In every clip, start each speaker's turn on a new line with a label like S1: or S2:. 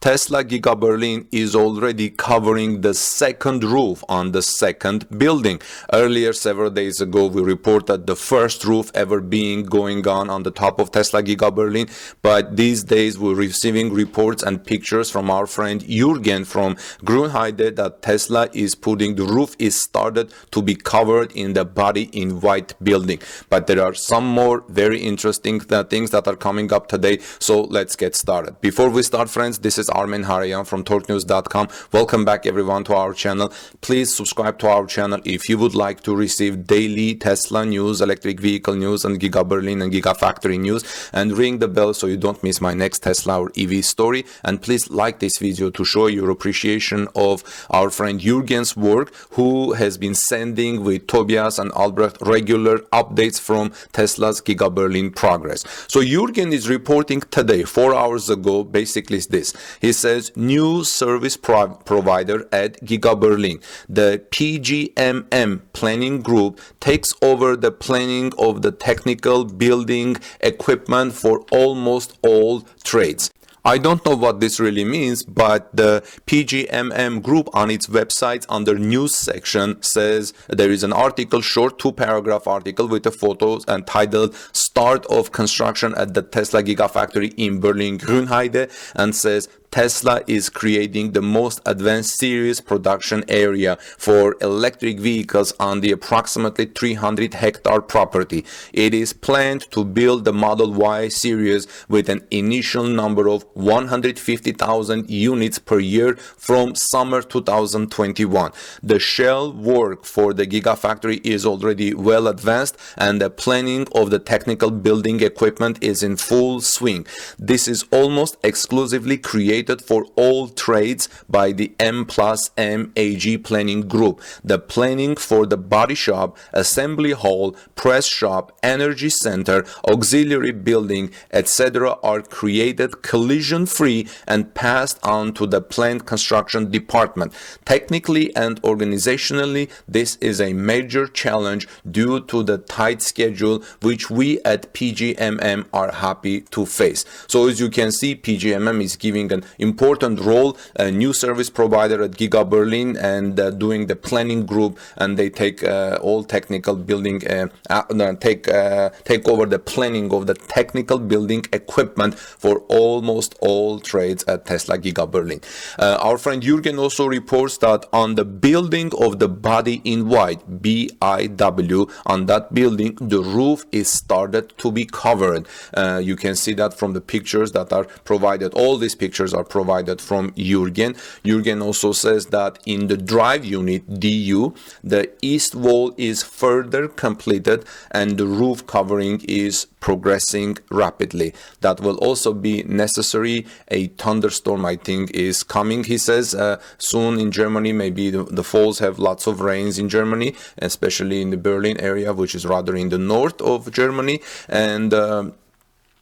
S1: Tesla Giga Berlin is already covering the second roof on the second building. Earlier, several days ago, we reported the first roof ever being going on the top of Tesla Giga Berlin. But these days, we're receiving reports and pictures from our friend Jurgen from Grünheide that Tesla is putting the roof is started to be covered in the body in white building. But there are some more very interesting things that are coming up today. So let's get started. Before we start, friends, this is Armen Harayan from TorqueNews.com. Welcome back everyone to our channel. Please subscribe to our channel if you would like to receive daily Tesla news, electric vehicle news, and Giga Berlin and Gigafactory news, and ring the bell so you don't miss my next Tesla or EV story. And please like this video to show your appreciation of our friend Jurgen's work, who has been sending with Tobias and Albrecht regular updates from Tesla's Giga Berlin progress. So Jurgen is reporting today, 4 hours ago, basically this. He says, new service provider at Giga Berlin, the PGMM planning group, takes over the planning of the technical building equipment for almost all trades. I don't know what this really means, but the PGMM group on its website under news section says there is an article, short 2-paragraph article with the photos and titled Start of Construction at the Tesla Gigafactory in Berlin Grünheide, and says Tesla is creating the most advanced series production area for electric vehicles on the approximately 300-hectare property. It is planned to build the Model Y series with an initial number of 150,000 units per year from summer 2021. The shell work for the Gigafactory is already well advanced, and the planning of the technical building equipment is in full swing. This is almost exclusively created for all trades by the M+M AG planning group. The planning for the body shop, assembly hall, press shop, energy center, auxiliary building, etc. are created collision-free and passed on to the plant construction department. Technically and organizationally, this is a major challenge due to the tight schedule which we at PGMM are happy to face. So as you can see, PGMM is giving an important role, a new service provider at Giga Berlin, and doing the planning group, and they take all technical building, take over the planning of the technical building equipment for almost all trades at Tesla Giga Berlin. Our friend Jurgen also reports that on the building of the body in white, BIW, on that building, the roof is started to be covered. You can see that from the pictures that are provided. All these pictures are provided from Jurgen. Jurgen also says that in the drive unit, DU, the east wall is further completed and the roof covering is progressing rapidly. That will also be necessary. A thunderstorm, I think, is coming, he says, soon in Germany. Maybe the falls have lots of rains in Germany, especially in the Berlin area, which is rather in the north of Germany. And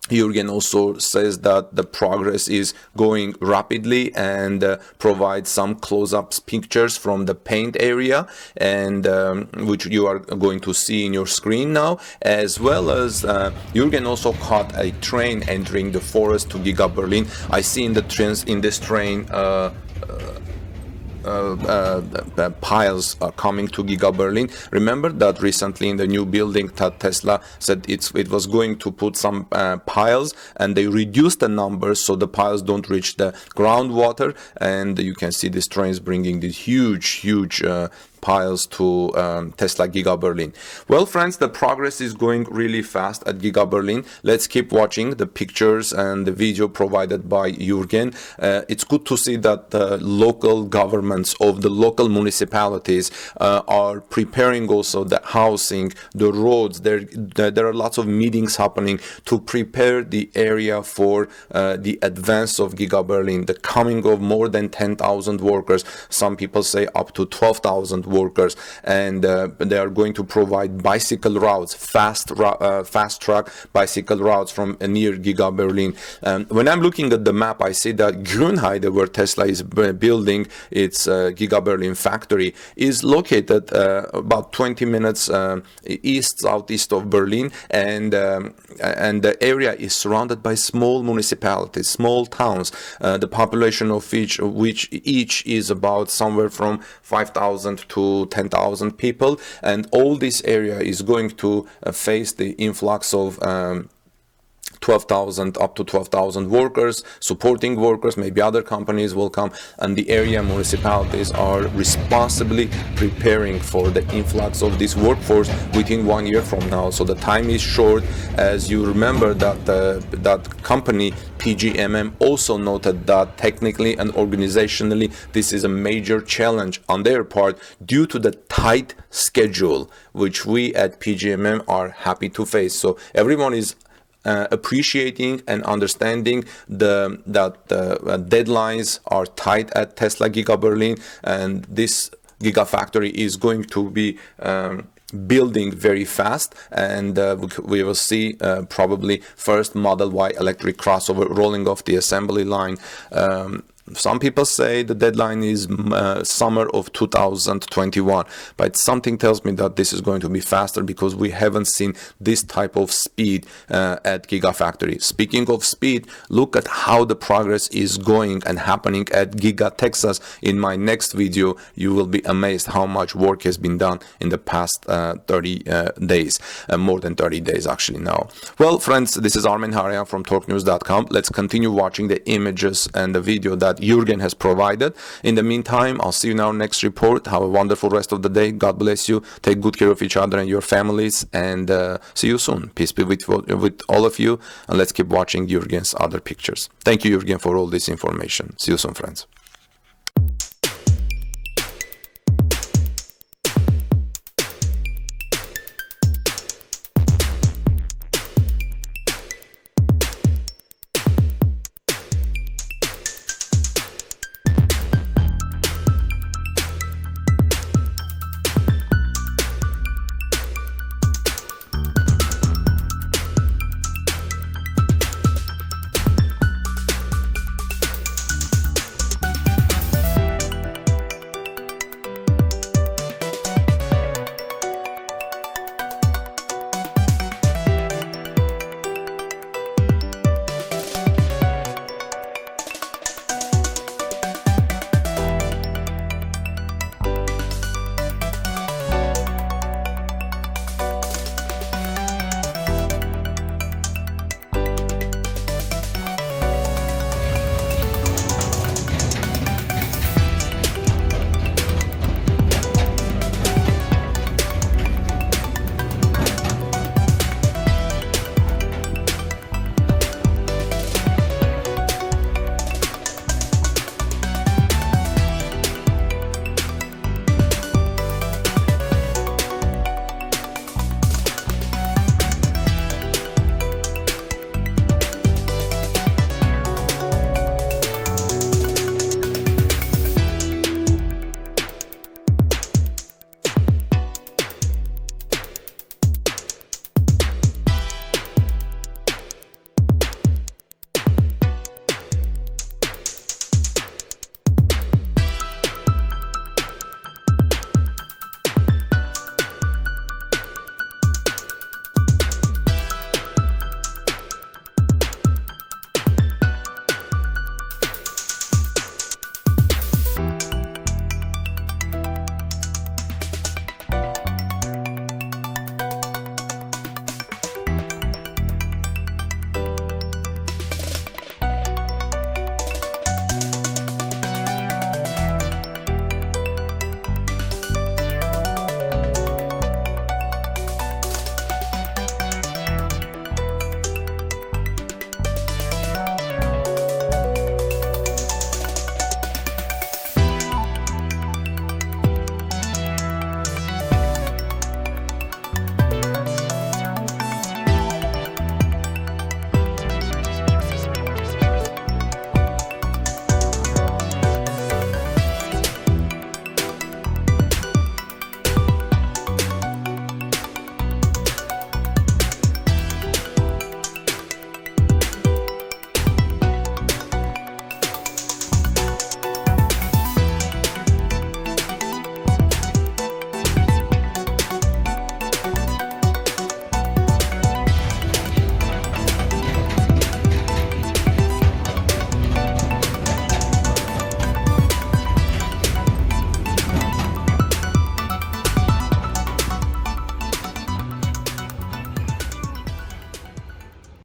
S1: Jurgen also says that the progress is going rapidly, and provides some close-ups pictures from the paint area, and which you are going to see in your screen now, as well as Jurgen also caught a train entering the forest to Giga Berlin. I see in this train piles are coming to Giga Berlin. Remember that recently in the new building that Tesla said it was going to put some piles, and they reduced the numbers so the piles don't reach the groundwater, and you can see this train is bringing these huge piles to Tesla Giga Berlin. Well, friends, the progress is going really fast at Giga Berlin. Let's keep watching the pictures and the video provided by Jurgen. It's good to see that the local governments of the local municipalities are preparing also the housing, the roads. There are lots of meetings happening to prepare the area for the advance of Giga Berlin, the coming of more than 10,000 workers. Some people say up to 12,000 workers, and they are going to provide bicycle routes, fast track bicycle routes from near Giga Berlin. When I'm looking at the map, I see that Grünheide, where Tesla is building its Giga Berlin factory, is located about 20 minutes southeast of Berlin, and the area is surrounded by small municipalities, small towns, the population of which each is about somewhere from 5,000 to 10,000 people, and all this area is going to face the influx of 12,000 up to 12,000 workers, supporting workers. Maybe other companies will come, and the area municipalities are responsibly preparing for the influx of this workforce within 1 year from now. So the time is short. As you remember, that that company PGMM also noted that technically and organizationally this is a major challenge on their part due to the tight schedule, which we at PGMM are happy to face. So everyone is appreciating and understanding that the deadlines are tight at Tesla Giga Berlin, and this Gigafactory is going to be building very fast, and we will see probably first Model Y electric crossover rolling off the assembly line. Some people say the deadline is summer of 2021, but something tells me that this is going to be faster because we haven't seen this type of speed at Gigafactory. Speaking of speed, look at how the progress is going and happening at Giga Texas. In my next video, you will be amazed how much work has been done in the past 30 days, more than 30 days actually now. Well, friends, this is Armen Harayan from TalkNews.com. Let's continue watching the images and the video that Jurgen has provided. In the meantime, I'll see you in our next report. Have a wonderful rest of the day. God bless you. Take good care of each other and your families, and see you soon. Peace be with all of you, and let's keep watching Jurgen's other pictures. Thank you, Jurgen, for all this information. See you soon, friends.